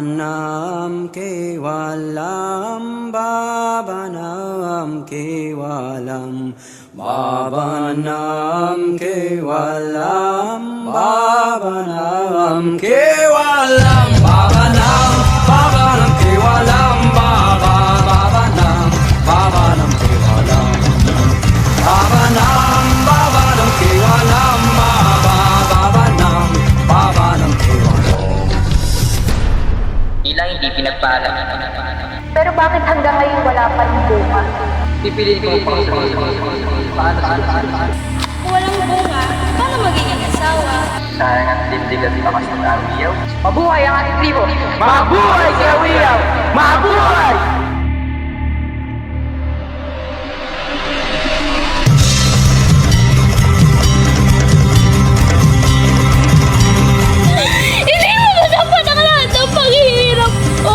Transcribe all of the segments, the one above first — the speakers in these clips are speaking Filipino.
Babanam kevalam, babanam kevalam, babanam kevalam, babanam kevalam, babanam, babanam kevalam, babanam, babanam kevalam, babanam, babanam kevalam, babanam, babanam kevalam. Tila hindi pinagpala. Pero bakit hanggang ngayon wala pa ng bunga? Pipiliin ko po paano sila. Kung walang bunga, paano magiging asawa? Sayang ang tindig at lakas ng awiyaw. Mabuhay ang ating tribo! Mabuhay si Awiyaw! Mabuhay! Hindi mo masapat ang lahat ng paghihirap ko!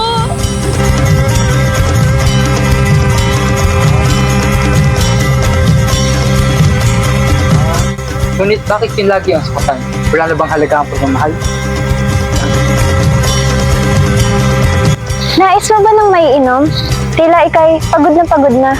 Ngunit bakit yun lagi ang sukatan? Wala na bang halaga ang pagmamahal? Nais mo ba ng may inom? Tila ikay pagod na pagod na.